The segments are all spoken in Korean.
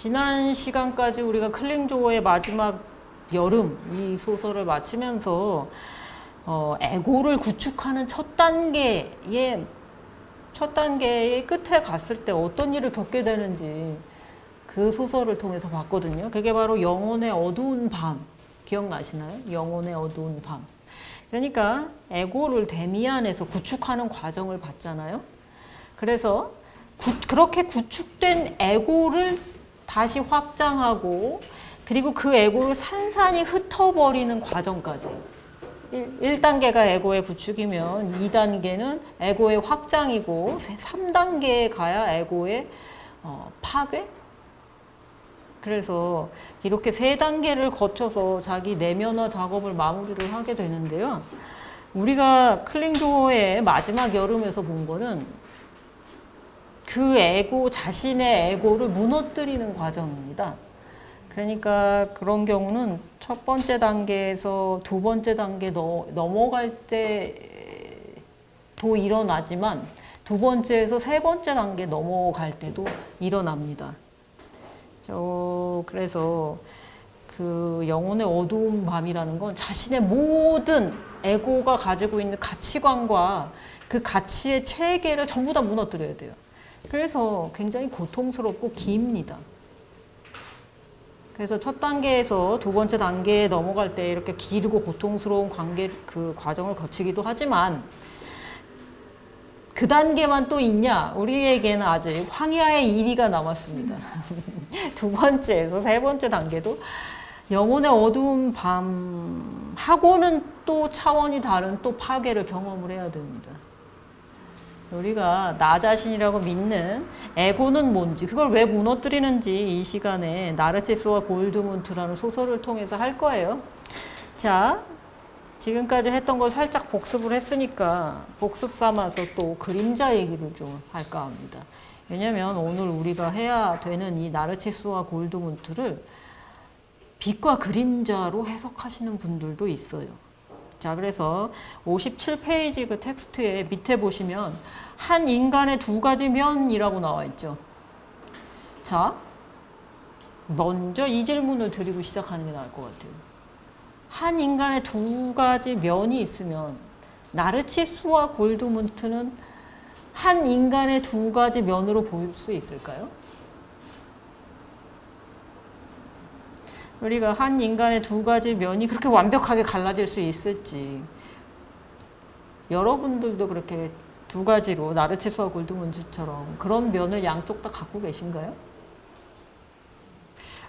지난 시간까지 우리가 클링조어의 마지막 여름 이 소설을 마치면서 에고를 구축하는 첫 단계의 끝에 갔을 때 어떤 일을 겪게 되는지 그 소설을 통해서 봤거든요. 그게 바로 영혼의 어두운 밤. 기억나시나요? 영혼의 어두운 밤. 그러니까 에고를 데미안에서 구축하는 과정을 봤잖아요. 그래서 그렇게 구축된 에고를 다시 확장하고 그리고 그 에고를 산산이 흩어버리는 과정까지 1단계가 에고의 구축이면 2단계는 에고의 확장이고 3단계에 가야 에고의 파괴? 그래서 이렇게 3단계를 거쳐서 자기 내면화 작업을 마무리를 하게 되는데요. 우리가 클링조어의 마지막 여름에서 본 거는 그 에고, 자신의 에고를 무너뜨리는 과정입니다. 그러니까 그런 경우는 첫 번째 단계에서 두 번째 단계 넘어갈 때도 일어나지만 두 번째에서 세 번째 단계 넘어갈 때도 일어납니다. 그래서 그 영혼의 어두운 밤이라는 건 자신의 모든 에고가 가지고 있는 가치관과 그 가치의 체계를 전부 다 무너뜨려야 돼요. 그래서 굉장히 고통스럽고 깁니다. 그래서 첫 단계에서 두 번째 단계에 넘어갈 때 이렇게 길고 고통스러운 그 과정을 거치기도 하지만 그 단계만 또 있냐? 우리에게는 아직 황야의 1위가 남았습니다. 두 번째에서 세 번째 단계도 영혼의 어두운 밤하고는 또 차원이 다른 또 파괴를 경험을 해야 됩니다. 우리가 나 자신이라고 믿는 에고는 뭔지, 그걸 왜 무너뜨리는지 이 시간에 나르치스와 골드문트라는 소설을 통해서 할 거예요. 자, 지금까지 했던 걸 살짝 복습을 했으니까 복습 삼아서 또 그림자 얘기를 좀 할까 합니다. 왜냐면 오늘 우리가 해야 되는 이 나르치스와 골드문트를 빛과 그림자로 해석하시는 분들도 있어요. 자, 그래서 57페이지 그 텍스트에 밑에 보시면 한 인간의 두 가지 면이라고 나와 있죠. 자, 먼저 이 질문을 드리고 시작하는 게 나을 것 같아요. 한 인간의 두 가지 면이 있으면 나르치스와 골드문트는 한 인간의 두 가지 면으로 볼 수 있을까요? 우리가 한 인간의 두 가지 면이 그렇게 완벽하게 갈라질 수 있을지, 여러분들도 그렇게 두 가지로 나르치스와 골드문트처럼 그런 면을 양쪽 다 갖고 계신가요?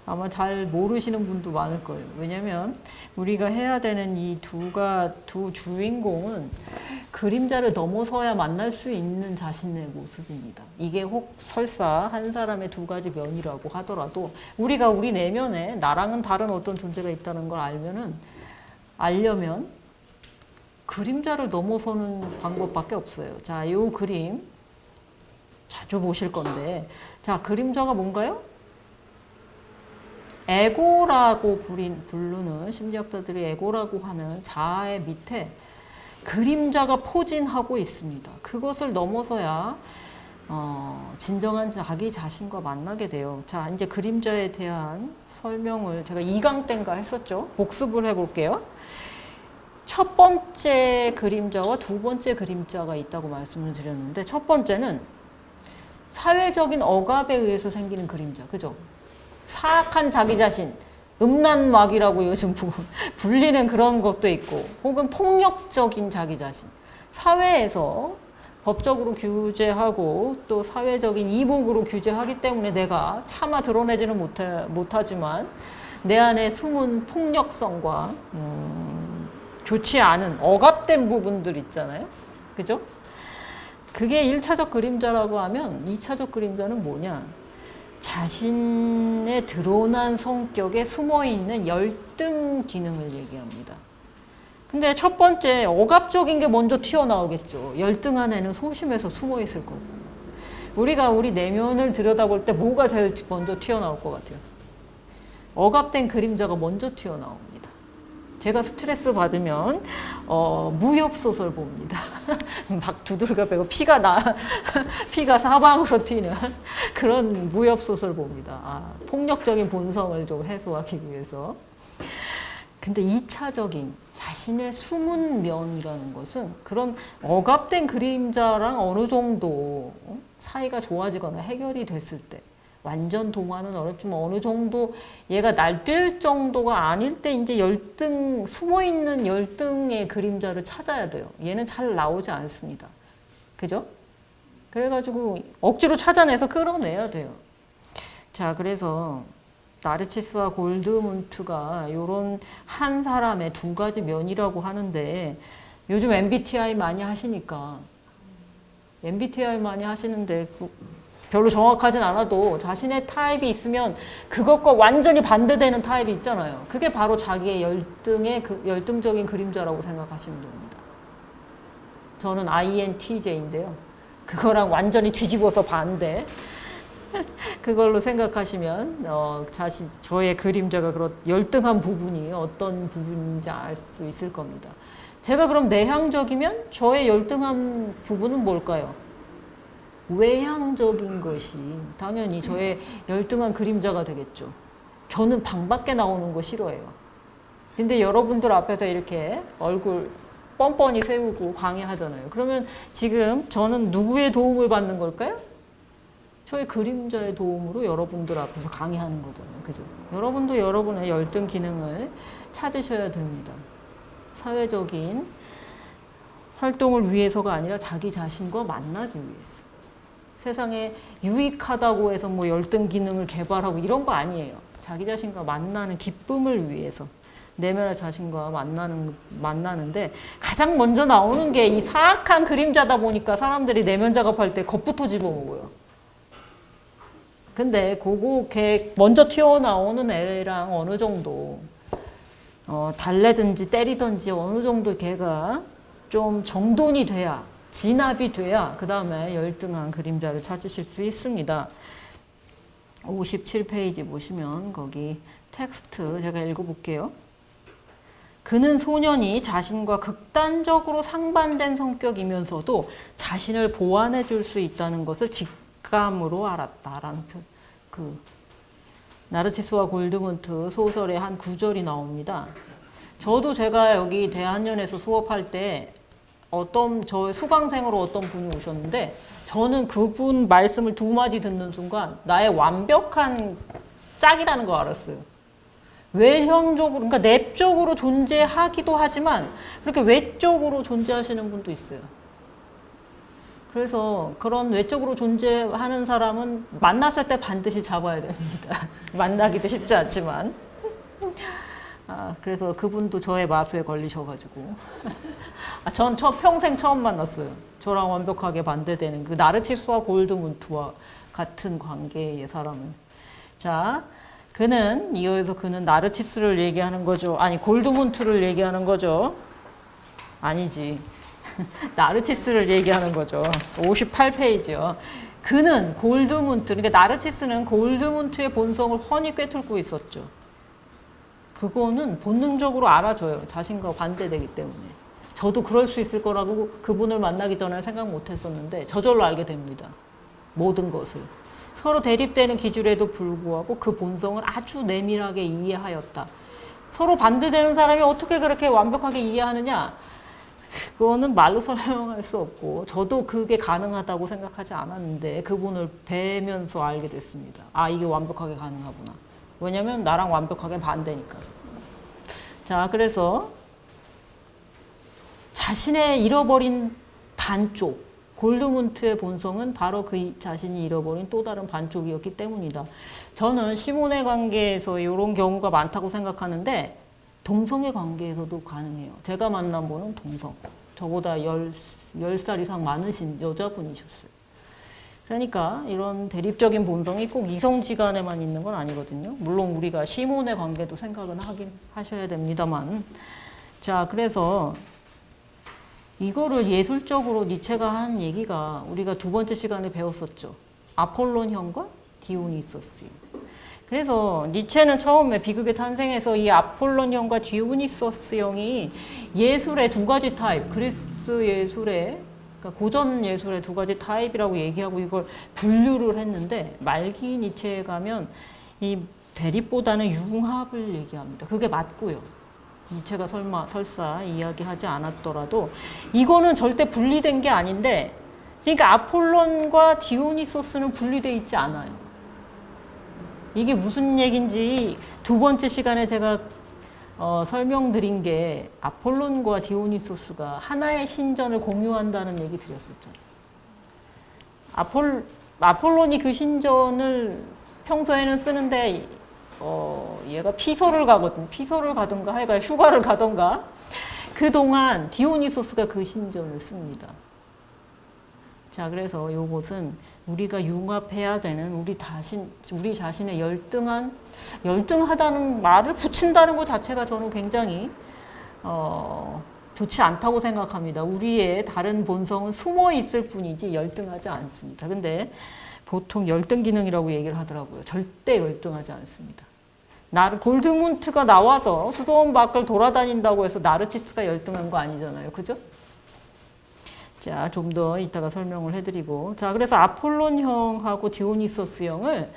아마 잘 모르시는 분도 많을 거예요. 왜냐면 우리가 해야 되는 이 두 주인공은 그림자를 넘어서야 만날 수 있는 자신의 모습입니다. 이게 혹 설사 한 사람의 두 가지 면이라고 하더라도 우리가 우리 내면에 나랑은 다른 어떤 존재가 있다는 걸 알려면 그림자를 넘어서는 방법밖에 없어요. 자, 요 그림 자주 보실 건데, 자, 그림자가 뭔가요? 에고라고 부르는, 심리학자들이 에고라고 하는 자아의 밑에 그림자가 포진하고 있습니다. 그것을 넘어서야 진정한 자기 자신과 만나게 돼요. 자, 이제 그림자에 대한 설명을 제가 2강 때인가 했었죠. 복습을 해볼게요. 첫 번째 그림자와 두 번째 그림자가 있다고 말씀을 드렸는데, 첫 번째는 사회적인 억압에 의해서 생기는 그림자, 그죠? 사악한 자기 자신, 음란막이라고 요즘 불리는 그런 것도 있고, 혹은 폭력적인 자기 자신. 사회에서 법적으로 규제하고 또 사회적인 이목으로 규제하기 때문에 내가 차마 드러내지는 못하지만 내 안에 숨은 폭력성과 좋지 않은 억압된 부분들 있잖아요. 그죠? 그게 1차적 그림자라고 하면 2차적 그림자는 뭐냐? 자신의 드러난 성격에 숨어있는 열등 기능을 얘기합니다. 근데 첫 번째 억압적인 게 먼저 튀어나오겠죠. 열등한 애는 소심해서 숨어있을 거고. 우리가 우리 내면을 들여다볼 때 뭐가 제일 먼저 튀어나올 것 같아요? 억압된 그림자가 먼저 튀어나옵니다. 제가 스트레스 받으면 무협 소설 봅니다. 막 두들겨 패고 피가 사방으로 튀는 그런 무협 소설 봅니다. 폭력적인 본성을 좀 해소하기 위해서. 근데 2차적인 자신의 숨은 면이라는 것은 그런 억압된 그림자랑 어느 정도 사이가 좋아지거나 해결이 됐을 때, 완전 동화는 어렵지만 어느 정도 얘가 날뛸 정도가 아닐 때 이제 열등, 숨어있는 열등의 그림자를 찾아야 돼요. 얘는 잘 나오지 않습니다. 그죠? 그래가지고 억지로 찾아내서 끌어내야 돼요. 자, 그래서 나르치스와 골드문트가 이런 한 사람의 두 가지 면이라고 하는데, 요즘 MBTI 많이 하시니까 MBTI 많이 하시는데 별로 정확하진 않아도 자신의 타입이 있으면 그것과 완전히 반대되는 타입이 있잖아요. 그게 바로 자기의 열등적인 그림자라고 생각하시면 됩니다. 저는 INTJ인데요. 그거랑 완전히 뒤집어서 반대. 그걸로 생각하시면 저의 그림자가 그런 열등한 부분이 어떤 부분인지 알 수 있을 겁니다. 제가 그럼 내향적이면 저의 열등한 부분은 뭘까요? 외향적인 것이 당연히 저의 열등한 그림자가 되겠죠. 저는 방 밖에 나오는 거 싫어해요. 근데 여러분들 앞에서 이렇게 얼굴 뻔뻔히 세우고 강의하잖아요. 그러면 지금 저는 누구의 도움을 받는 걸까요? 저의 그림자의 도움으로 여러분들 앞에서 강의하는 거잖아요. 그죠? 여러분도 여러분의 열등 기능을 찾으셔야 됩니다. 사회적인 활동을 위해서가 아니라 자기 자신과 만나기 위해서. 세상에 유익하다고 해서 뭐 열등 기능을 개발하고 이런 거 아니에요. 자기 자신과 만나는 기쁨을 위해서 내면의 자신과 만나는데 가장 먼저 나오는 게 이 사악한 그림자다 보니까 사람들이 내면 작업할 때 겁부터 집어먹어요. 근데 걔 먼저 튀어나오는 애랑 어느 정도 달래든지 때리든지 어느 정도 걔가 좀 정돈이 돼야, 진압이 돼야 그 다음에 열등한 그림자를 찾으실 수 있습니다. 57페이지 보시면 거기 텍스트 제가 읽어볼게요. 그는 소년이 자신과 극단적으로 상반된 성격이면서도 자신을 보완해 줄 수 있다는 것을 직감으로 알았다라는 나르치스와 골드문트 소설의 한 구절이 나옵니다. 제가 여기 대한연에서 수업할 때 저 수강생으로 어떤 분이 오셨는데, 저는 그분 말씀을 두 마디 듣는 순간 나의 완벽한 짝이라는 거 알았어요. 외형적으로, 그러니까 내적으로 존재하기도 하지만 그렇게 외적으로 존재하시는 분도 있어요. 그래서 그런 외적으로 존재하는 사람은 만났을 때 반드시 잡아야 됩니다. 만나기도 쉽지 않지만. 그래서 그분도 저의 마수에 걸리셔가지고. 전 평생 처음 만났어요. 저랑 완벽하게 반대되는 그 나르치스와 골드문트와 같은 관계의 사람을. 자, 이어서 그는 나르치스를 얘기하는 거죠. 아니, 골드문트를 얘기하는 거죠. 아니지. 나르치스를 얘기하는 거죠. 58페이지요. 그는 골드문트, 그러니까 나르치스는 골드문트의 본성을 훤히 꿰뚫고 있었죠. 그거는 본능적으로 알아줘요. 자신과 반대되기 때문에. 저도 그럴 수 있을 거라고 그분을 만나기 전에 생각 못 했었는데 저절로 알게 됩니다. 모든 것을. 서로 대립되는 기준에도 불구하고 그 본성을 아주 내밀하게 이해하였다. 서로 반대되는 사람이 어떻게 그렇게 완벽하게 이해하느냐? 그거는 말로 설명할 수 없고, 저도 그게 가능하다고 생각하지 않았는데 그분을 뵈면서 알게 됐습니다. 이게 완벽하게 가능하구나. 왜냐면 나랑 완벽하게 반대니까. 자, 그래서 자신의 잃어버린 반쪽, 골드문트의 본성은 바로 그 자신이 잃어버린 또 다른 반쪽이었기 때문이다. 저는 시몬의 관계에서 이런 경우가 많다고 생각하는데 동성의 관계에서도 가능해요. 제가 만난 분은 동성. 저보다 10살 이상 많으신 여자분이셨어요. 그러니까 이런 대립적인 본성이 꼭 이성지간에만 있는 건 아니거든요. 물론 우리가 시몬의 관계도 생각은 하셔야 됩니다만. 자, 그래서 이거를 예술적으로 니체가 한 얘기가 우리가 두 번째 시간에 배웠었죠. 아폴론형과 디오니소스. 그래서 니체는 처음에 비극의 탄생에서 이 아폴론형과 디오니소스형이 예술의 두 가지 타입, 그리스 예술의 그러니까 고전 예술의 두 가지 타입이라고 얘기하고 이걸 분류를 했는데 말기 니체에 가면 이 대립보다는 융합을 얘기합니다. 그게 맞고요. 니체가 설사 이야기하지 않았더라도 이거는 절대 분리된 게 아닌데 그러니까 아폴론과 디오니소스는 분리되어 있지 않아요. 이게 무슨 얘기인지 두 번째 시간에 제가 설명드린 게 아폴론과 디오니소스가 하나의 신전을 공유한다는 얘기 드렸었잖아요. 아폴론이 그 신전을 평소에는 쓰는데 얘가 피서를 가든가 하여간 휴가를 가든가 그동안 디오니소스가 그 신전을 씁니다. 자, 그래서 요것은 우리가 융합해야 되는 우리 자신의 열등하다는 말을 붙인다는 것 자체가 저는 굉장히 좋지 않다고 생각합니다. 우리의 다른 본성은 숨어 있을 뿐이지 열등하지 않습니다. 근데 보통 열등 기능이라고 얘기를 하더라고요. 절대 열등하지 않습니다. 골드문트가 나와서 수도원 밖을 돌아다닌다고 해서 나르치스가 열등한 거 아니잖아요. 그죠? 자, 좀 더 이따가 설명을 해드리고. 자, 그래서 아폴론형하고 디오니소스형을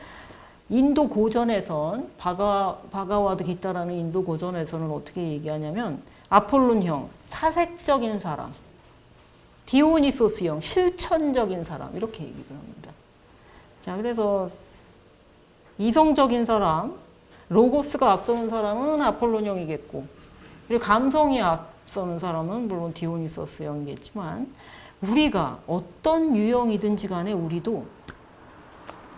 인도 고전에선, 바가와드 기타라는 인도 고전에서는 어떻게 얘기하냐면, 아폴론형, 사색적인 사람, 디오니소스형, 실천적인 사람, 이렇게 얘기를 합니다. 자, 그래서 이성적인 사람, 로고스가 앞서는 사람은 아폴론형이겠고, 그리고 감성이 앞서는 사람은 물론 디오니소스형이겠지만, 우리가 어떤 유형이든지 간에 우리도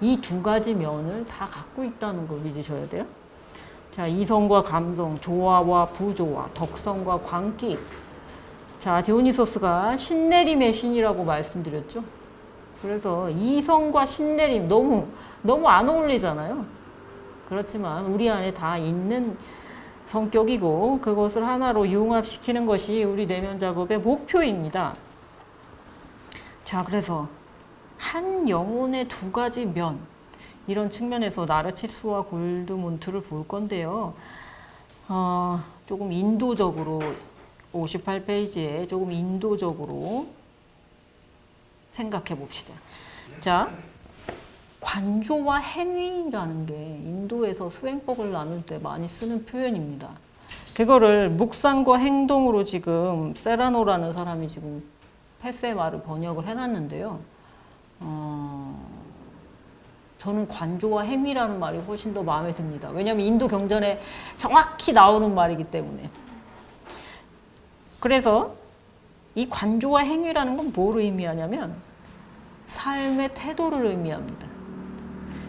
이 두 가지 면을 다 갖고 있다는 걸 믿으셔야 돼요. 자, 이성과 감성, 조화와 부조화, 덕성과 광기. 자, 디오니소스가 신내림의 신이라고 말씀드렸죠. 그래서 이성과 신내림 너무 안 어울리잖아요. 그렇지만 우리 안에 다 있는 성격이고 그것을 하나로 융합시키는 것이 우리 내면 작업의 목표입니다. 자, 그래서 한 영혼의 두 가지 면, 이런 측면에서 나르치스와 골드문트를 볼 건데요. 조금 인도적으로 58페이지에 조금 인도적으로 생각해 봅시다. 자, 관조와 행위라는 게 인도에서 수행법을 나눌 때 많이 쓰는 표현입니다. 그거를 묵상과 행동으로 지금 세라노라는 사람이 지금 페세마를 번역을 해놨는데요. 저는 관조와 행위라는 말이 훨씬 더 마음에 듭니다. 왜냐하면 인도 경전에 정확히 나오는 말이기 때문에. 그래서 이 관조와 행위라는 건 뭘 의미하냐면 삶의 태도를 의미합니다.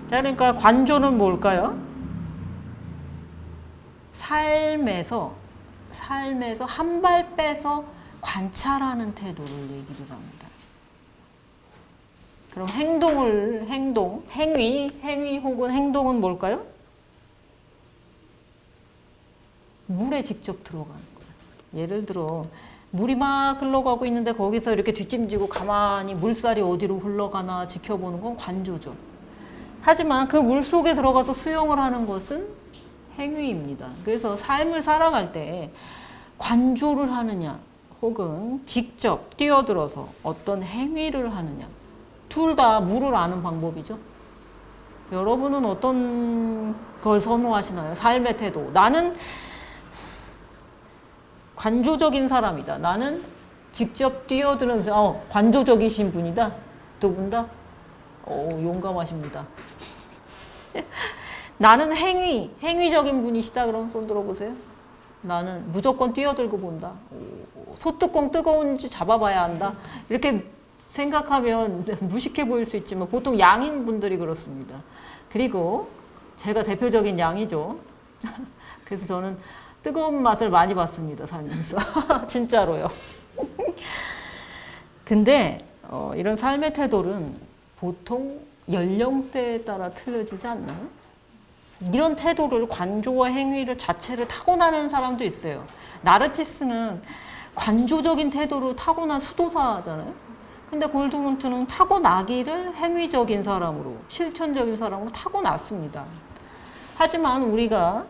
자, 그러니까 관조는 뭘까요? 삶에서 한 발 빼서 관찰하는 태도를 얘기를 합니다. 그럼 행위 혹은 행동은 뭘까요? 물에 직접 들어가는 거예요. 예를 들어 물이 막 흘러가고 있는데 거기서 이렇게 뒷짐지고 가만히 물살이 어디로 흘러가나 지켜보는 건 관조죠. 하지만 그 물 속에 들어가서 수영을 하는 것은 행위입니다. 그래서 삶을 살아갈 때 관조를 하느냐 혹은 직접 뛰어들어서 어떤 행위를 하느냐, 둘 다 물을 아는 방법이죠. 여러분은 어떤 걸 선호하시나요? 삶의 태도. 나는 관조적인 사람이다. 나는 직접 뛰어드는 관조적이신 분이다. 두 분 다 용감하십니다. 나는 행위적인 분이시다. 그럼 손 들어보세요. 나는 무조건 뛰어들고 본다. 소뚜껑 뜨거운지 잡아봐야 한다. 이렇게 생각하면 무식해 보일 수 있지만 보통 양인 분들이 그렇습니다. 그리고 제가 대표적인 양이죠. 그래서 저는 뜨거운 맛을 많이 봤습니다. 살면서. 진짜로요. 근데 이런 삶의 태도는 보통 연령대에 따라 틀려지지 않나요? 이런 태도를 관조와 행위를 자체를 타고나는 사람도 있어요. 나르치스는 관조적인 태도로 타고난 수도사잖아요. 근데 골드문트는 타고나기를 행위적인 사람으로, 실천적인 사람으로 타고났습니다. 하지만 우리가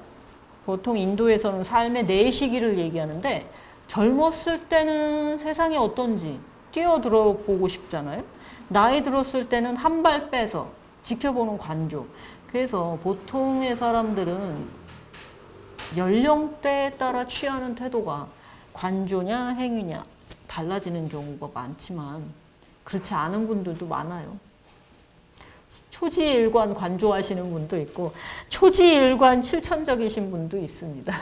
보통 인도에서는 삶의 네 시기를 얘기하는데 젊었을 때는 세상이 어떤지 뛰어들어 보고 싶잖아요. 나이 들었을 때는 한 발 빼서 지켜보는 관조. 그래서 보통의 사람들은 연령대에 따라 취하는 태도가 관조냐 행위냐 달라지는 경우가 많지만 그렇지 않은 분들도 많아요. 초지일관 관조하시는 분도 있고 초지일관 실천적이신 분도 있습니다.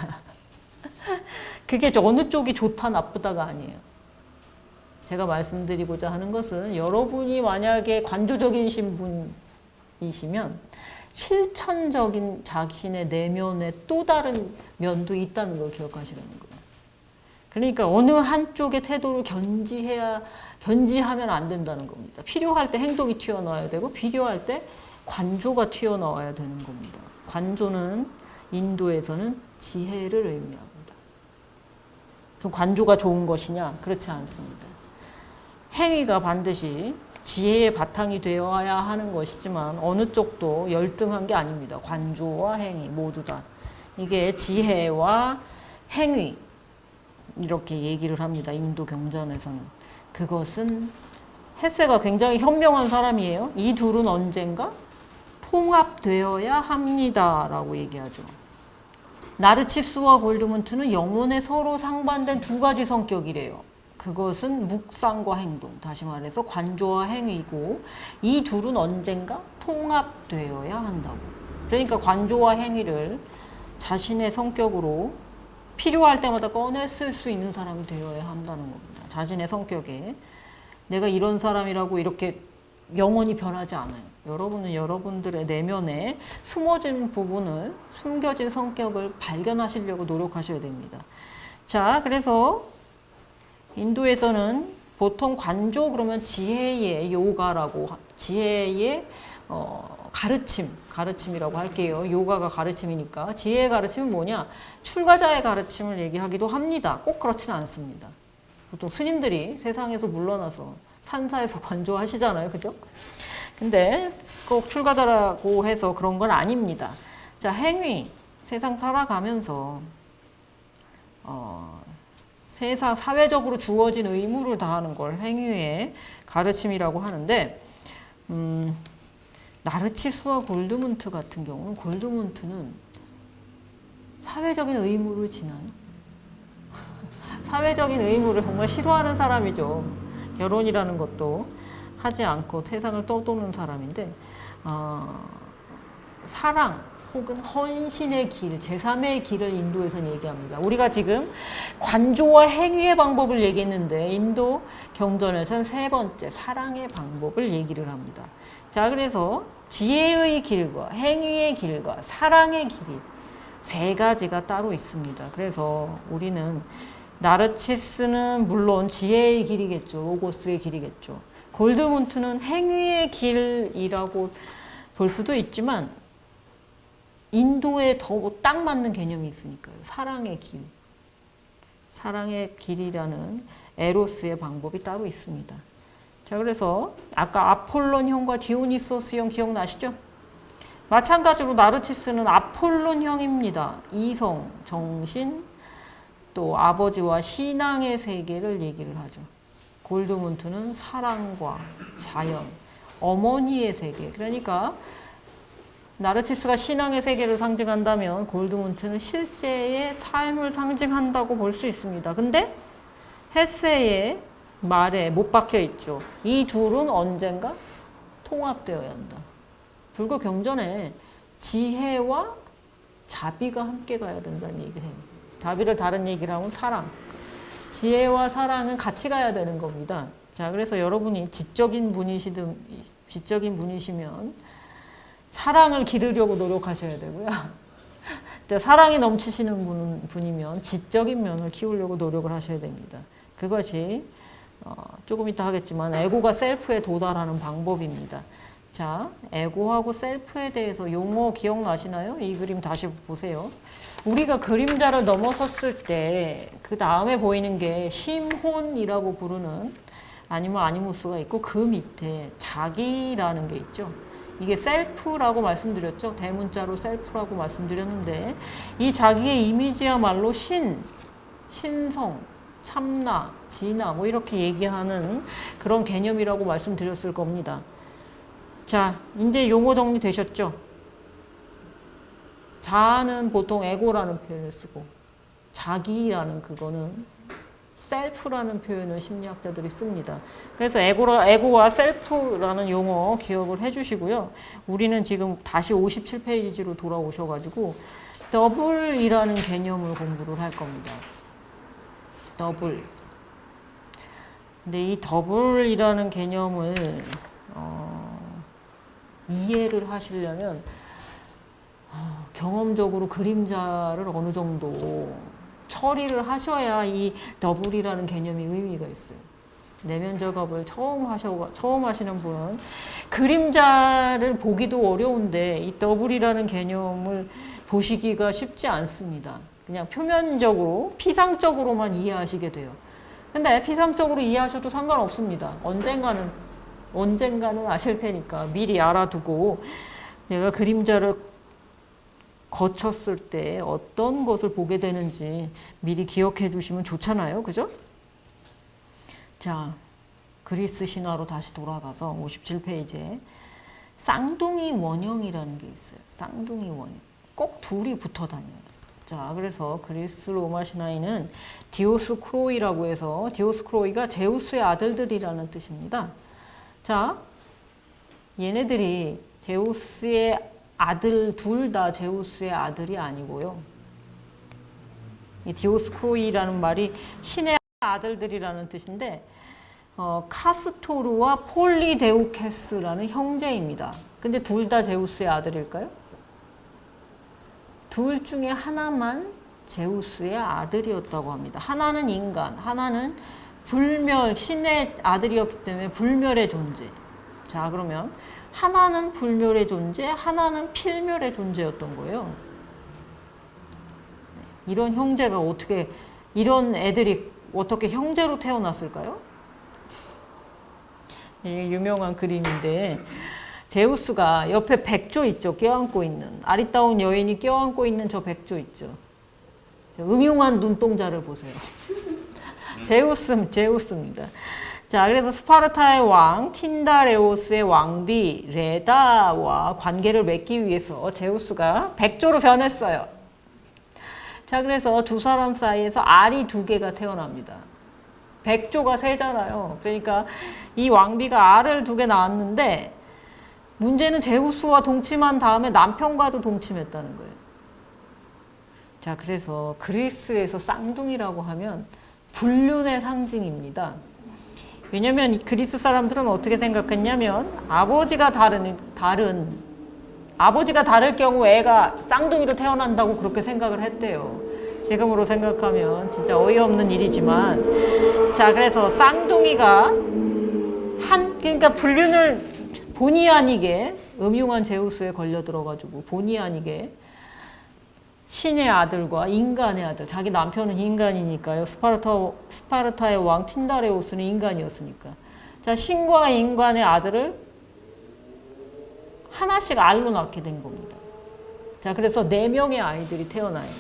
그게 어느 쪽이 좋다 나쁘다가 아니에요. 제가 말씀드리고자 하는 것은 여러분이 만약에 관조적이신 분이시면 실천적인 자신의 내면에 또 다른 면도 있다는 걸 기억하시라는 거예요. 그러니까 어느 한쪽의 태도를 견지하면 안 된다는 겁니다. 필요할 때 행동이 튀어나와야 되고 필요할 때 관조가 튀어나와야 되는 겁니다. 관조는 인도에서는 지혜를 의미합니다. 그럼 관조가 좋은 것이냐? 그렇지 않습니다. 행위가 반드시 지혜의 바탕이 되어야 하는 것이지만 어느 쪽도 열등한 게 아닙니다. 관조와 행위 모두 다. 이게 지혜와 행위 이렇게 얘기를 합니다. 인도 경전에서는. 그것은 햇세가 굉장히 현명한 사람이에요. 이 둘은 언젠가 통합되어야 합니다라고 얘기하죠. 나르치스와 골드문트는 영혼에 서로 상반된 두 가지 성격이래요. 그것은 묵상과 행동, 다시 말해서 관조와 행위고 이 둘은 언젠가 통합되어야 한다고. 그러니까 관조와 행위를 자신의 성격으로 필요할 때마다 꺼내 쓸 수 있는 사람이 되어야 한다는 겁니다. 자신의 성격에 내가 이런 사람이라고 이렇게 영원히 변하지 않아요. 여러분은 여러분들의 내면에 숨어진 부분을, 숨겨진 성격을 발견하시려고 노력하셔야 됩니다. 자, 그래서 인도에서는 보통 관조 그러면 지혜의 요가라고, 지혜의 가르침이라고 할게요. 요가가 가르침이니까. 지혜의 가르침은 뭐냐? 출가자의 가르침을 얘기하기도 합니다. 꼭 그렇지는 않습니다. 보통 스님들이 세상에서 물러나서 산사에서 관조하시잖아요. 그죠? 근데 꼭 출가자라고 해서 그런 건 아닙니다. 자, 행위. 세상 살아가면서 세상 사회적으로 주어진 의무를 다하는 걸 행위의 가르침이라고 하는데 나르치스와 골드문트 같은 경우는 골드문트는 사회적인 의무를 지나요. 사회적인 의무를 정말 싫어하는 사람이죠. 결혼이라는 것도 하지 않고 세상을 떠도는 사람인데 사랑 혹은 헌신의 길, 제3의 길을 인도에서는 얘기합니다. 우리가 지금 관조와 행위의 방법을 얘기했는데 인도 경전에서는 세 번째 사랑의 방법을 얘기를 합니다. 자, 그래서 지혜의 길과 행위의 길과 사랑의 길이 세 가지가 따로 있습니다. 그래서 우리는 나르치스는 물론 지혜의 길이겠죠. 로고스의 길이겠죠. 골드문트는 행위의 길이라고 볼 수도 있지만 인도에 더 딱 맞는 개념이 있으니까요. 사랑의 길. 사랑의 길이라는 에로스의 방법이 따로 있습니다. 자, 그래서 아까 아폴론형과 디오니소스형 기억나시죠? 마찬가지로 나르치스는 아폴론형입니다. 이성, 정신, 또 아버지와 신앙의 세계를 얘기를 하죠. 골드문트는 사랑과 자연, 어머니의 세계. 그러니까 나르치스가 신앙의 세계를 상징한다면 골드문트는 실제의 삶을 상징한다고 볼 수 있습니다. 근데 햇세의 말에 못 박혀 있죠. 이 둘은 언젠가 통합되어야 한다. 불교 경전에 지혜와 자비가 함께 가야 된다는 얘기를 해요. 자비를 다른 얘기를 하면 사랑. 지혜와 사랑은 같이 가야 되는 겁니다. 자, 그래서 여러분이 지적인 분이시면 사랑을 기르려고 노력하셔야 되고요. 사랑이 넘치시는 분이면 지적인 면을 키우려고 노력을 하셔야 됩니다. 그것이 조금 이따 하겠지만 에고가 셀프에 도달하는 방법입니다. 자, 에고하고 셀프에 대해서 용어 기억나시나요? 이 그림 다시 보세요. 우리가 그림자를 넘어섰을 때 그 다음에 보이는 게 심혼이라고 부르는 아니면 아니무스가 있고 그 밑에 자기라는 게 있죠. 이게 셀프라고 말씀드렸죠. 대문자로 셀프라고 말씀드렸는데 이 자기의 이미지야말로 신성, 참나, 진화 뭐 이렇게 얘기하는 그런 개념이라고 말씀드렸을 겁니다. 자, 이제 용어 정리 되셨죠? 자아는 보통 에고라는 표현을 쓰고 자기라는 그거는 셀프라는 표현을 심리학자들이 씁니다. 그래서 에고와 셀프라는 용어 기억을 해주시고요. 우리는 지금 다시 57페이지로 돌아오셔가지고 더블이라는 개념을 공부를 할 겁니다. 더블. 근데 이 더블이라는 개념을 이해를 하시려면 경험적으로 그림자를 어느 정도 처리를 하셔야 이 더블이라는 개념이 의미가 있어요. 내면 작업을 처음 하시는 분은 그림자를 보기도 어려운데 이 더블이라는 개념을 보시기가 쉽지 않습니다. 그냥 표면적으로, 피상적으로만 이해하시게 돼요. 근데 피상적으로 이해하셔도 상관없습니다. 언젠가는 아실 테니까 미리 알아두고 내가 그림자를 거쳤을 때 어떤 것을 보게 되는지 미리 기억해 두시면 좋잖아요. 그죠? 자, 그리스 신화로 다시 돌아가서 57페이지에 쌍둥이 원형이라는 게 있어요. 쌍둥이 원형. 꼭 둘이 붙어 다녀요. 자, 그래서 그리스 로마 신화에는 디오스크로이라고 해서 디오스크로이가 제우스의 아들들이라는 뜻입니다. 자, 얘네들이 제우스의 아들 둘 다 제우스의 아들이 아니고요. 이 디오스크로이라는 말이 신의 아들들이라는 뜻인데 카스토르와 폴리데우케스라는 형제입니다. 근데 둘 다 제우스의 아들일까요? 둘 중에 하나만 제우스의 아들이었다고 합니다. 하나는 인간, 하나는 불멸, 신의 아들이었기 때문에 불멸의 존재. 자, 그러면 하나는 불멸의 존재, 하나는 필멸의 존재였던 거예요. 이런 형제가 이런 애들이 어떻게 형제로 태어났을까요? 이게 유명한 그림인데, 제우스가 옆에 백조 있죠? 껴안고 있는. 아리따운 여인이 껴안고 있는 저 백조 있죠? 음흉한 눈동자를 보세요. 제우스입니다. 자, 그래서 스파르타의 왕 틴다레오스의 왕비 레다와 관계를 맺기 위해서 제우스가 백조로 변했어요. 자, 그래서 두 사람 사이에서 알이 두 개가 태어납니다. 백조가 세잖아요. 그러니까 이 왕비가 알을 두 개 낳았는데 문제는 제우스와 동침한 다음에 남편과도 동침했다는 거예요. 자, 그래서 그리스에서 쌍둥이라고 하면 불륜의 상징입니다. 왜냐면 이 그리스 사람들은 어떻게 생각했냐면 아버지가 다를 경우 애가 쌍둥이로 태어난다고 그렇게 생각을 했대요. 지금으로 생각하면 진짜 어이없는 일이지만, 자, 그래서 쌍둥이가 그러니까 불륜을 본의 아니게 음흉한 제우스에 걸려들어가지고 본의 아니게 신의 아들과 인간의 아들, 자기 남편은 인간이니까요. 스파르타의 왕 틴다레오스는 인간이었으니까. 자, 신과 인간의 아들을 하나씩 알로 낳게 된 겁니다. 자, 그래서 4명의 아이들이 태어나요.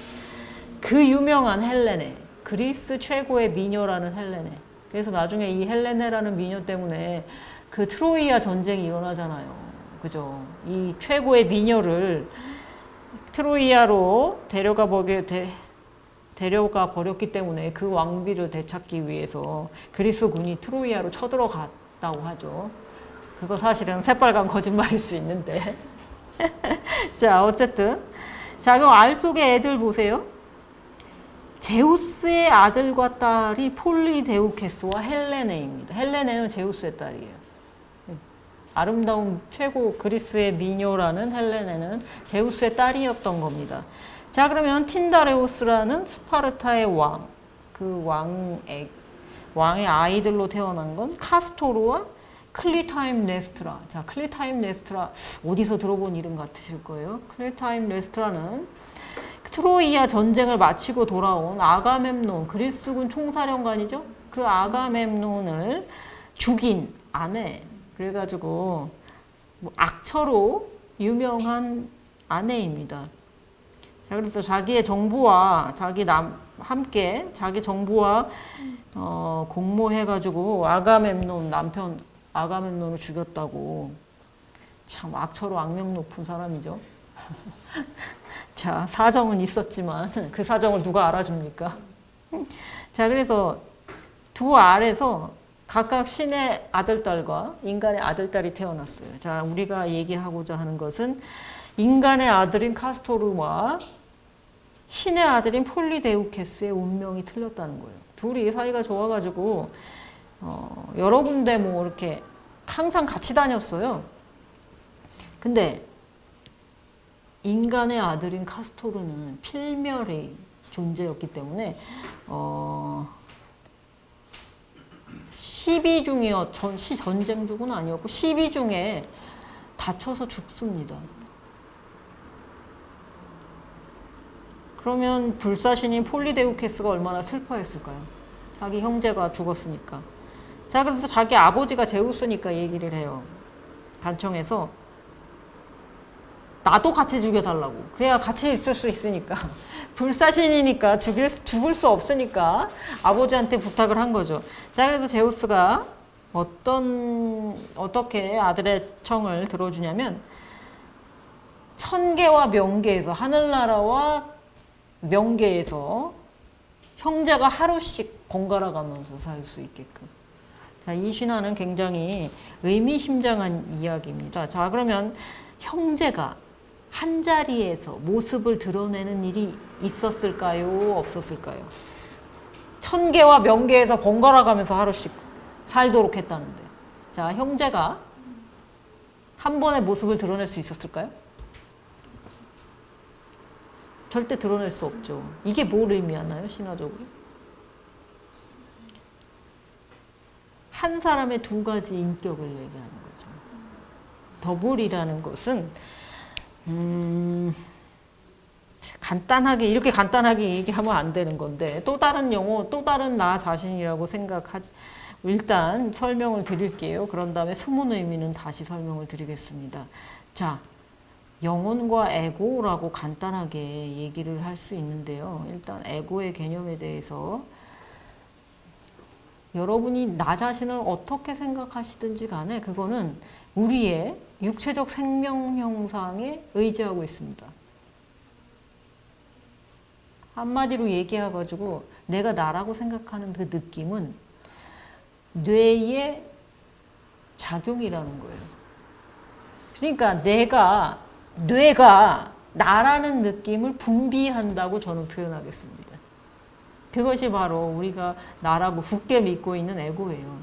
그 유명한 헬레네, 그리스 최고의 미녀라는 헬레네. 그래서 나중에 이 헬레네라는 미녀 때문에 그 트로이아 전쟁이 일어나잖아요. 그죠? 이 최고의 미녀를 트로이아로 데려가 버렸기 때문에 그 왕비를 되찾기 위해서 그리스군이 트로이아로 쳐들어갔다고 하죠. 그거 사실은 새빨간 거짓말일 수 있는데. 자, 어쨌든. 자, 그럼 알 속의 애들 보세요. 제우스의 아들과 딸이 폴리데우케스와 헬레네입니다. 헬레네는 제우스의 딸이에요. 아름다운 최고 그리스의 미녀라는 헬레네는 제우스의 딸이었던 겁니다. 자, 그러면 틴다레우스라는 스파르타의 왕, 그 왕의 아이들로 태어난 건 카스토르와 클리타임네스트라. 자, 클리타임네스트라 어디서 들어본 이름 같으실 거예요. 클리타임네스트라는 트로이아 전쟁을 마치고 돌아온 아가멤논, 그리스군 총사령관이죠. 그 아가멤논을 죽인 아내. 그래가지고 뭐 악처로 유명한 아내입니다. 자, 그래서 자기의 정부와 함께 자기 정부와 공모해가지고 남편 아가멤논을 죽였다고. 참 악처로 악명 높은 사람이죠. 자, 사정은 있었지만 그 사정을 누가 알아줍니까? 자, 그래서 두 알에서 각각 신의 아들딸과 인간의 아들딸이 태어났어요. 자, 우리가 얘기하고자 하는 것은 인간의 아들인 카스토르와 신의 아들인 폴리데우케스의 운명이 틀렸다는 거예요. 둘이 사이가 좋아가지고 여러 군데 뭐 이렇게 항상 같이 다녔어요. 근데 인간의 아들인 카스토르는 필멸의 존재였기 때문에 12 중이요, 전쟁 중은 아니었고 12 중에 다쳐서 죽습니다. 그러면 불사신인 폴리데우케스가 얼마나 슬퍼했을까요? 자기 형제가 죽었으니까. 자, 그래서 자기 아버지가 제우스니까 얘기를 해요. 간청해서 나도 같이 죽여달라고. 그래야 같이 있을 수 있으니까. 불사신이니까 죽을 수 없으니까 아버지한테 부탁을 한 거죠. 자, 그래서 제우스가 어떻게 아들의 청을 들어주냐면 천계와 명계에서, 하늘나라와 명계에서 형제가 하루씩 번갈아 가면서 살 수 있게끔. 자, 이 신화는 굉장히 의미심장한 이야기입니다. 자, 그러면 형제가 한 자리에서 모습을 드러내는 일이 있었을까요? 없었을까요? 천계와 명계에서 번갈아 가면서 하루씩 살도록 했다는데. 자, 형제가 한 번의 모습을 드러낼 수 있었을까요? 절대 드러낼 수 없죠. 이게 뭘 의미하나요? 신화적으로? 한 사람의 두 가지 인격을 얘기하는 거죠. 더블이라는 것은 이렇게 간단하게 얘기하면 안 되는 건데, 또 다른 영혼, 또 다른 나 자신이라고 생각하지. 일단 설명을 드릴게요. 그런 다음에 숨은 의미는 다시 설명을 드리겠습니다. 자, 영혼과 에고라고 간단하게 얘기를 할 수 있는데요. 일단 에고의 개념에 대해서 여러분이 나 자신을 어떻게 생각하시든지 간에 그거는 우리의 육체적 생명 형상에 의지하고 있습니다. 한마디로 얘기해가지고 내가 나라고 생각하는 그 느낌은 뇌의 작용이라는 거예요. 그러니까 뇌가 나라는 느낌을 분비한다고 저는 표현하겠습니다. 그것이 바로 우리가 나라고 굳게 믿고 있는 에고예요.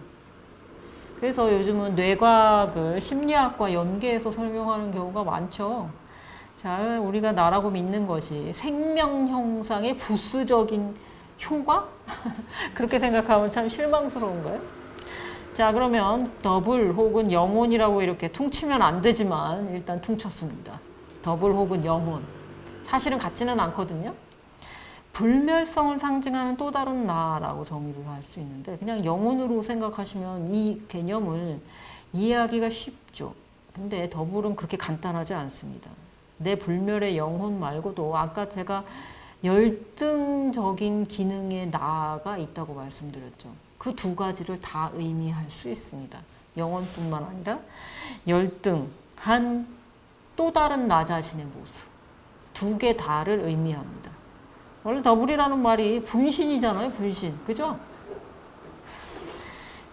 그래서 요즘은 뇌과학을 심리학과 연계해서 설명하는 경우가 많죠. 자, 우리가 나라고 믿는 것이 생명 형상의 부수적인 효과? 그렇게 생각하면 참 실망스러운가요? 자, 그러면 더블 혹은 영혼이라고 이렇게 퉁치면 안 되지만 일단 퉁쳤습니다. 더블 혹은 영혼. 사실은 같지는 않거든요. 불멸성을 상징하는 또 다른 나라고 정의를 할 수 있는데, 그냥 영혼으로 생각하시면 이 개념을 이해하기가 쉽죠. 근데 더블은 그렇게 간단하지 않습니다. 내 불멸의 영혼 말고도 아까 제가 열등적인 기능의 나가 있다고 말씀드렸죠. 그 두 가지를 다 의미할 수 있습니다. 영혼뿐만 아니라 열등한 또 다른 나 자신의 모습. 두 개 다를 의미합니다. 원래 더블이라는 말이 분신이잖아요. 분신. 그죠?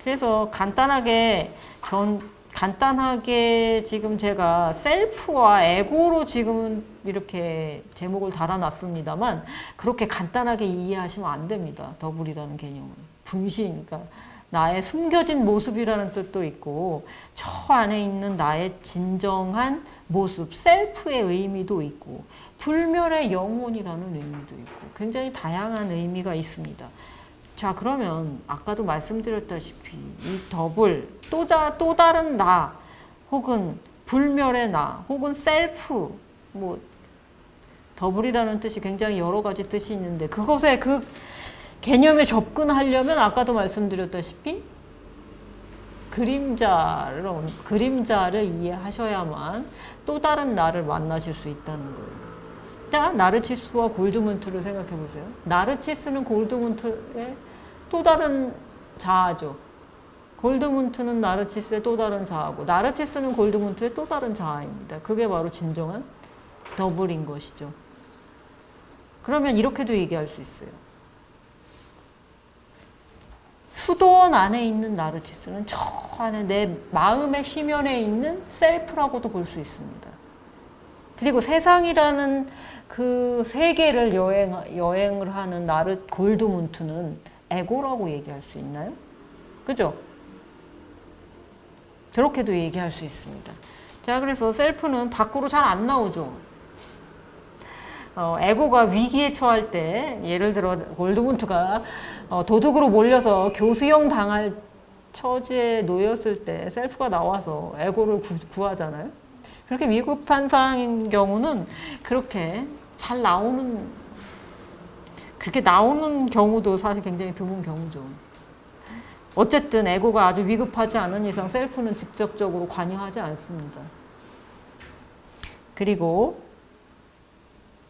그래서 간단하게 지금 제가 셀프와 에고로 지금 이렇게 제목을 달아놨습니다만 그렇게 간단하게 이해하시면 안 됩니다. 더블이라는 개념은. 분신, 그러니까 나의 숨겨진 모습이라는 뜻도 있고 저 안에 있는 나의 진정한 모습, 셀프의 의미도 있고 불멸의 영혼이라는 의미도 있고 굉장히 다양한 의미가 있습니다. 자, 그러면 아까도 말씀드렸다시피 이 더블, 또 다른 나 혹은 불멸의 나 혹은 셀프, 뭐 더블이라는 뜻이 굉장히 여러 가지 뜻이 있는데 그것에 그 개념에 접근하려면 아까도 말씀드렸다시피 그림자를 이해하셔야만 또 다른 나를 만나실 수 있다는 거예요. 자, 나르치스와 골드문트를 생각해 보세요. 나르치스는 골드문트의 또 다른 자아죠. 골드문트는 나르치스의 또 다른 자아고, 나르치스는 골드문트의 또 다른 자아입니다. 그게 바로 진정한 더블인 것이죠. 그러면 이렇게도 얘기할 수 있어요. 수도원 안에 있는 나르치스는 저 안에 내 마음의 심연에 있는 셀프라고도 볼 수 있습니다. 그리고 세상이라는 그 세계를 여행을 하는 골드문트는 에고라고 얘기할 수 있나요? 그죠? 그렇게도 얘기할 수 있습니다. 자, 그래서 셀프는 밖으로 잘 안 나오죠. 에고가 위기에 처할 때, 예를 들어 골드문트가 도둑으로 몰려서 교수형 당할 처지에 놓였을 때 셀프가 나와서 에고를 구하잖아요. 그렇게 위급한 상황인 경우는 그렇게 그렇게 나오는 경우도 사실 굉장히 드문 경우죠. 어쨌든 에고가 아주 위급하지 않은 이상 셀프는 직접적으로 관여하지 않습니다. 그리고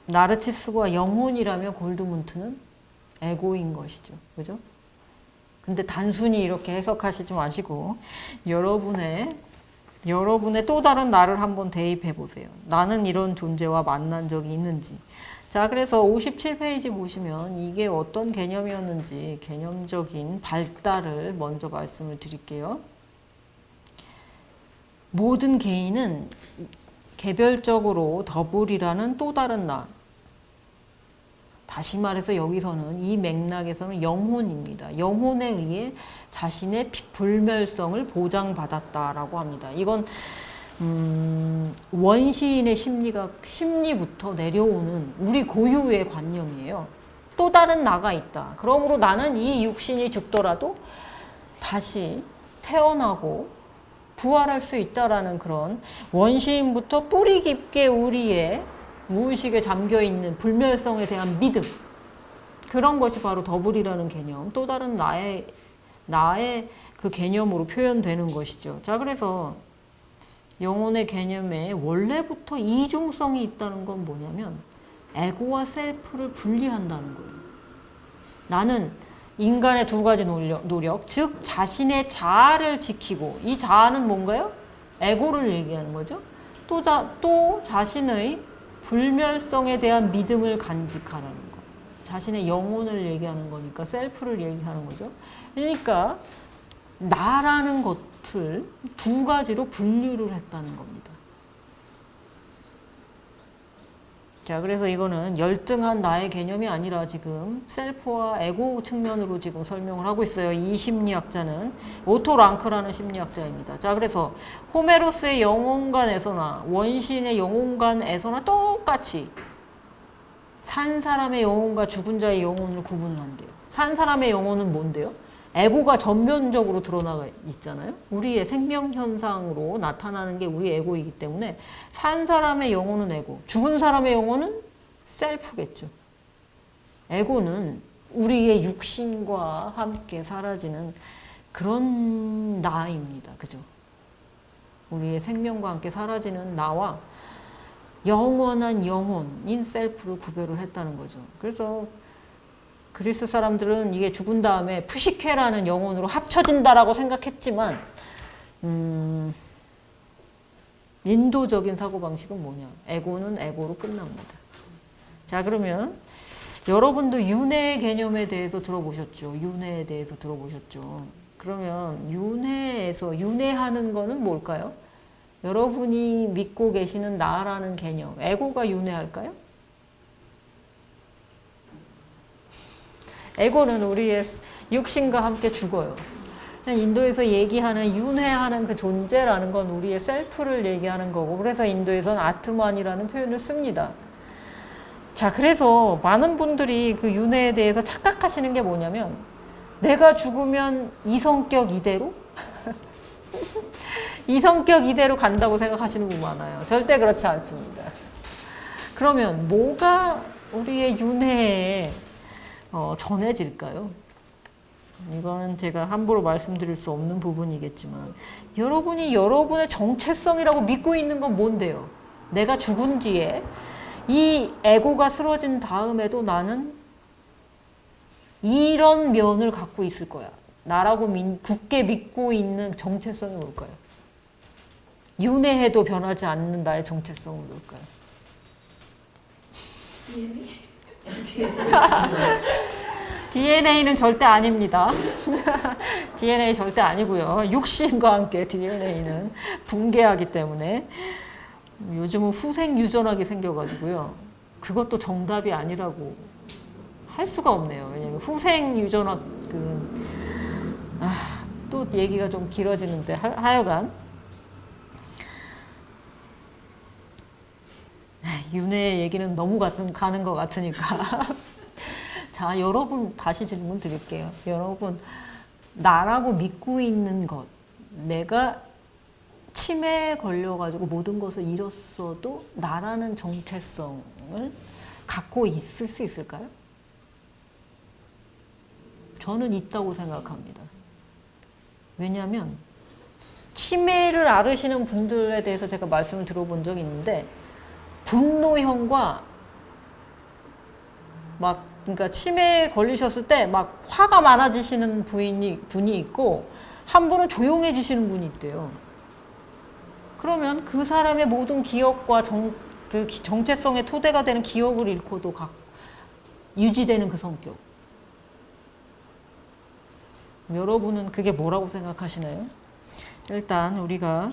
나르치스가 영혼이라면 골드문트는 에고인 것이죠. 그죠? 근데 단순히 이렇게 해석하시지 마시고 여러분의 또 다른 나를 한번 대입해 보세요. 나는 이런 존재와 만난 적이 있는지. 자, 그래서 57페이지 보시면 이게 어떤 개념이었는지 개념적인 발달을 먼저 말씀을 드릴게요. 모든 개인은 개별적으로 더블이라는 또 다른 나. 다시 말해서 여기서는 이 맥락에서는 영혼입니다. 영혼에 의해 자신의 불멸성을 보장받았다라고 합니다. 이건 원시인의 심리부터 내려오는 우리 고유의 관념이에요. 또 다른 나가 있다. 그러므로 나는 이 육신이 죽더라도 다시 태어나고 부활할 수 있다라는 그런 원시인부터 뿌리 깊게 우리의 무의식에 잠겨있는 불멸성에 대한 믿음, 그런 것이 바로 더블이라는 개념, 또 다른 나의 그 개념으로 표현되는 것이죠. 자, 그래서 영혼의 개념에 원래부터 이중성이 있다는 건 뭐냐면 에고와 셀프를 분리한다는 거예요. 나는 인간의 두 가지 노력, 즉 자신의 자아를 지키고, 이 자아는 뭔가요? 에고를 얘기하는 거죠. 또 자신의 불멸성에 대한 믿음을 간직하라는 거. 자신의 영혼을 얘기하는 거니까 셀프를 얘기하는 거죠. 그러니까 나라는 것을 두 가지로 분류를 했다는 겁니다. 자, 그래서 이거는 열등한 나의 개념이 아니라 지금 셀프와 에고 측면으로 지금 설명을 하고 있어요. 이 심리학자는 오토 랑크라는 심리학자입니다. 자, 그래서 호메로스의 영혼관에서나 원시인의 영혼관에서나 똑같이 산 사람의 영혼과 죽은 자의 영혼을 구분을 한대요. 산 사람의 영혼은 뭔데요? 에고가 전면적으로 드러나 있잖아요. 우리의 생명 현상으로 나타나는 게 우리 에고이기 때문에 산 사람의 영혼은 에고, 죽은 사람의 영혼은 셀프겠죠. 에고는 우리의 육신과 함께 사라지는 그런 나입니다. 그죠? 우리의 생명과 함께 사라지는 나와 영원한 영혼인 셀프를 구별을 했다는 거죠. 그래서 그리스 사람들은 이게 죽은 다음에 푸시케라는 영혼으로 합쳐진다라고 생각했지만 인도적인 사고방식은 뭐냐? 에고는 에고로 끝납니다. 자, 그러면 여러분도 윤회의 개념에 대해서 들어보셨죠? 윤회에 대해서 들어보셨죠? 그러면 윤회하는 거는 뭘까요? 여러분이 믿고 계시는 나라는 개념, 에고가 윤회할까요? 에고는 우리의 육신과 함께 죽어요. 인도에서 얘기하는 윤회하는 그 존재라는 건 우리의 셀프를 얘기하는 거고, 그래서 인도에서는 아트만이라는 표현을 씁니다. 자, 그래서 많은 분들이 그 윤회에 대해서 착각하시는 게 뭐냐면 내가 죽으면 이성격 이대로? 이성격 이대로 간다고 생각하시는 분 많아요. 절대 그렇지 않습니다. 그러면 뭐가 우리의 윤회에 전해질까요? 이거는 제가 함부로 말씀드릴 수 없는 부분이겠지만 여러분이 여러분의 정체성이라고 믿고 있는 건 뭔데요? 내가 죽은 뒤에 이 에고가 쓰러진 다음에도 나는 이런 면을 갖고 있을 거야. 나라고 굳게 믿고 있는 정체성이 뭘까요? 윤회해도 변하지 않는 나의 정체성은 뭘까요? DNA는 절대 아닙니다. DNA 절대 아니고요. 육신과 함께 DNA는 붕괴하기 때문에 요즘은 후생 유전학이 생겨가지고요. 그것도 정답이 아니라고 할 수가 없네요. 왜냐면 후생 유전학은 또 얘기가 좀 길어지는데 하여간 윤회 얘기는 너무 가는 것 같으니까 자, 여러분 다시 질문 드릴게요. 여러분 나라고 믿고 있는 것, 내가 치매에 걸려가지고 모든 것을 잃었어도 나라는 정체성을 갖고 있을 수 있을까요? 저는 있다고 생각합니다. 왜냐하면 치매를 앓으시는 분들에 대해서 제가 말씀을 들어본 적이 있는데 분노형과 그러니까 치매에 걸리셨을 때 막 화가 많아지시는 분이 있고 한 분은 조용해지시는 분이 있대요. 그러면 그 사람의 모든 기억과 그 정체성의 토대가 되는 기억을 잃고도 유지되는 그 성격. 여러분은 그게 뭐라고 생각하시나요? 일단 우리가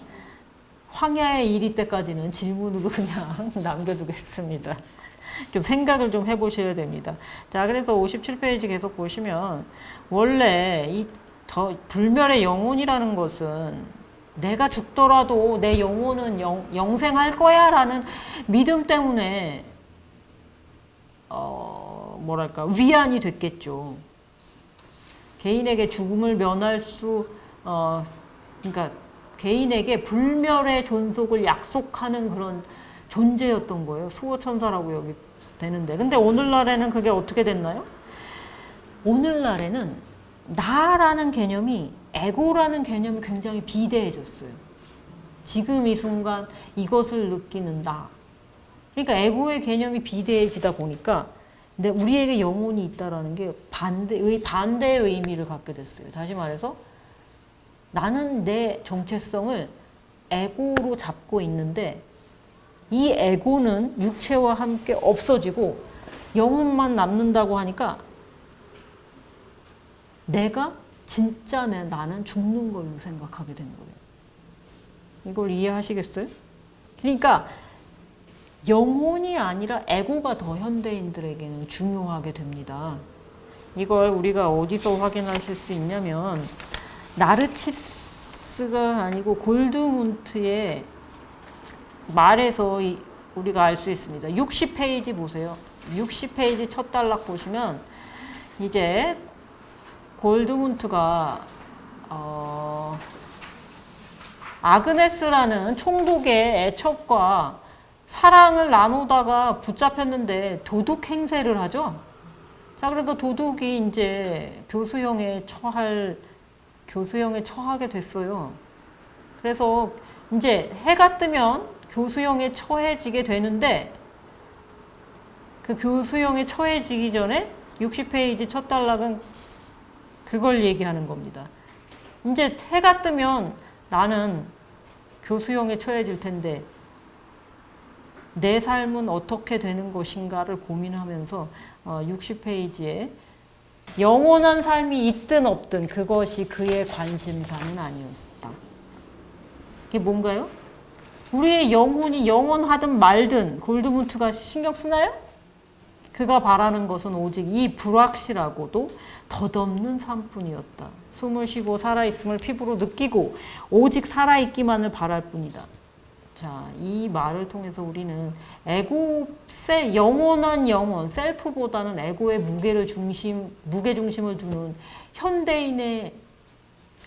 황야에 이를 때까지는 질문으로 그냥 남겨두겠습니다. 좀 생각을 좀 해보셔야 됩니다. 자, 그래서 57페이지 계속 보시면 원래 이 불멸의 영혼이라는 것은 내가 죽더라도 내 영혼은 영생할 거야 라는 믿음 때문에 뭐랄까 위안이 됐겠죠. 개인에게 죽음을 면할 그러니까 개인에게 불멸의 존속을 약속하는 그런 존재였던 거예요. 수호천사라고 여기 되는데. 근데 오늘날에는 그게 어떻게 됐나요? 오늘날에는 나라는 개념이, 에고라는 개념이 굉장히 비대해졌어요. 지금 이 순간 이것을 느끼는 나. 그러니까 에고의 개념이 비대해지다 보니까 근데 우리에게 영혼이 있다라는 게 반대의 의미를 갖게 됐어요. 다시 말해서 나는 내 정체성을 에고로 잡고 있는데 이 에고는 육체와 함께 없어지고 영혼만 남는다고 하니까 내가 진짜 나는 죽는 걸로 생각하게 된 거예요. 이걸 이해하시겠어요? 그러니까 영혼이 아니라 에고가 더 현대인들에게는 중요하게 됩니다. 이걸 우리가 어디서 확인하실 수 있냐면 나르치스가 아니고 골드문트의 말에서 우리가 알 수 있습니다. 60페이지 보세요. 60페이지 첫 단락 보시면 이제 골드문트가 아그네스라는 총독의 애첩과 사랑을 나누다가 붙잡혔는데 도둑 행세를 하죠. 자, 그래서 도둑이 이제 교수형에 처하게 됐어요. 그래서 이제 해가 뜨면 교수형에 처해지게 되는데 그 교수형에 처해지기 전에 60페이지 첫 단락은 그걸 얘기하는 겁니다. 이제 해가 뜨면 나는 교수형에 처해질 텐데 내 삶은 어떻게 되는 것인가를 고민하면서 60페이지에 영원한 삶이 있든 없든 그것이 그의 관심사는 아니었다. 이게 뭔가요? 우리의 영혼이 영원하든 말든 골드문트가 신경 쓰나요? 그가 바라는 것은 오직 이 불확실하고도 덧없는 삶뿐이었다. 숨을 쉬고 살아있음을 피부로 느끼고 오직 살아있기만을 바랄 뿐이다. 자, 이 말을 통해서 우리는 영원한 영혼, 셀프보다는 에고의 무게중심을 두는 현대인의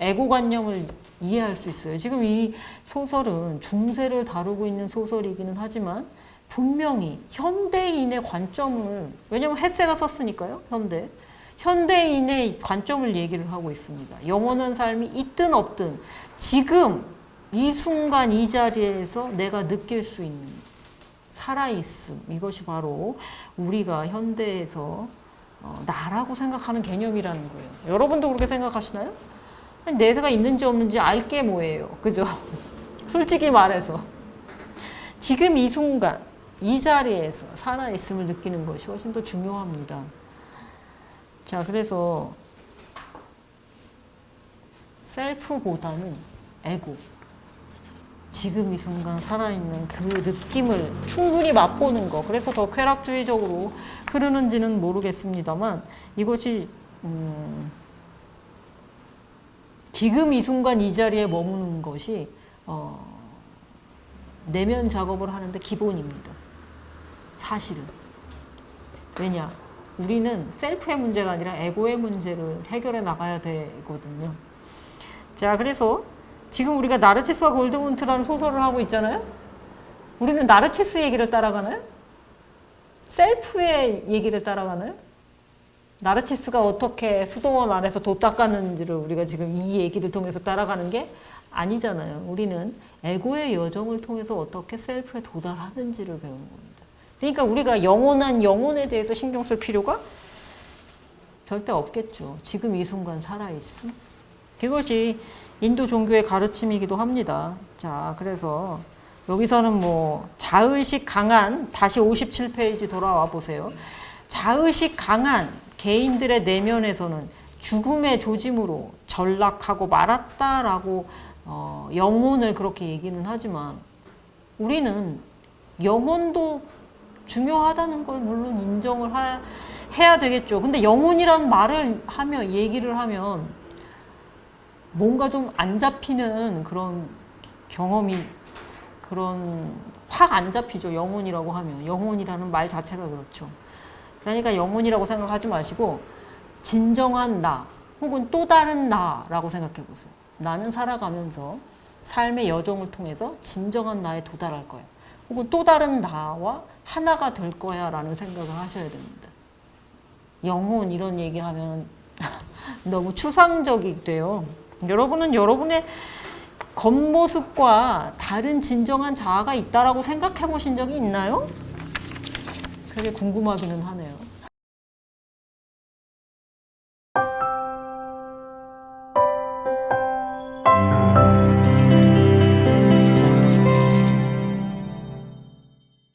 에고관념을 이해할 수 있어요. 지금 이 소설은 중세를 다루고 있는 소설이기는 하지만 분명히 현대인의 관점을, 왜냐면 헤세가 썼으니까요, 현대. 현대인의 관점을 얘기를 하고 있습니다. 영원한 삶이 있든 없든 지금 이 순간 이 자리에서 내가 느낄 수 있는 살아있음, 이것이 바로 우리가 현대에서 나라고 생각하는 개념이라는 거예요. 여러분도 그렇게 생각하시나요? 아니, 내가 있는지 없는지 알게 뭐예요. 그죠? 솔직히 말해서 지금 이 순간 이 자리에서 살아있음을 느끼는 것이 훨씬 더 중요합니다. 자, 그래서 셀프보다는 에고, 지금 이 순간 살아있는 그 느낌을 충분히 맛보는 거. 그래서 더 쾌락주의적으로 흐르는지는 모르겠습니다만 이것이 지금 이 순간 이 자리에 머무는 것이 내면 작업을 하는데 기본입니다. 사실은. 왜냐? 우리는 셀프의 문제가 아니라 에고의 문제를 해결해 나가야 되거든요. 자, 그래서 지금 우리가 나르치스와 골드문트라는 소설을 하고 있잖아요. 우리는 나르치스 얘기를 따라가나요? 셀프의 얘기를 따라가나요? 나르치스가 어떻게 수도원 안에서 도 닦았는지를 우리가 지금 이 얘기를 통해서 따라가는 게 아니잖아요. 우리는 에고의 여정을 통해서 어떻게 셀프에 도달하는지를 배우는 겁니다. 그러니까 우리가 영원한 영혼에 대해서 신경 쓸 필요가 절대 없겠죠. 지금 이 순간 살아있음. 그것이 인도 종교의 가르침이기도 합니다. 자, 그래서 여기서는 뭐 자의식 강한, 다시 57페이지 돌아와 보세요. 자의식 강한 개인들의 내면에서는 죽음의 조짐으로 전락하고 말았다라고 영혼을 그렇게 얘기는 하지만 우리는 영혼도 중요하다는 걸 물론 인정을 해야 되겠죠. 근데 영혼이란 말을 하면, 얘기를 하면 뭔가 좀 안 잡히는 그런 경험이, 그런 확 안 잡히죠. 영혼이라고 하면. 영혼이라는 말 자체가 그렇죠. 그러니까 영혼이라고 생각하지 마시고 진정한 나 혹은 또 다른 나라고 생각해 보세요. 나는 살아가면서 삶의 여정을 통해서 진정한 나에 도달할 거야. 혹은 또 다른 나와 하나가 될 거야 라는 생각을 하셔야 됩니다. 영혼 이런 얘기하면 너무 추상적이 돼요. 여러분은 여러분의 겉모습과 다른 진정한 자아가 있다라고 생각해 보신 적이 있나요? 그게 궁금하기는 하네요.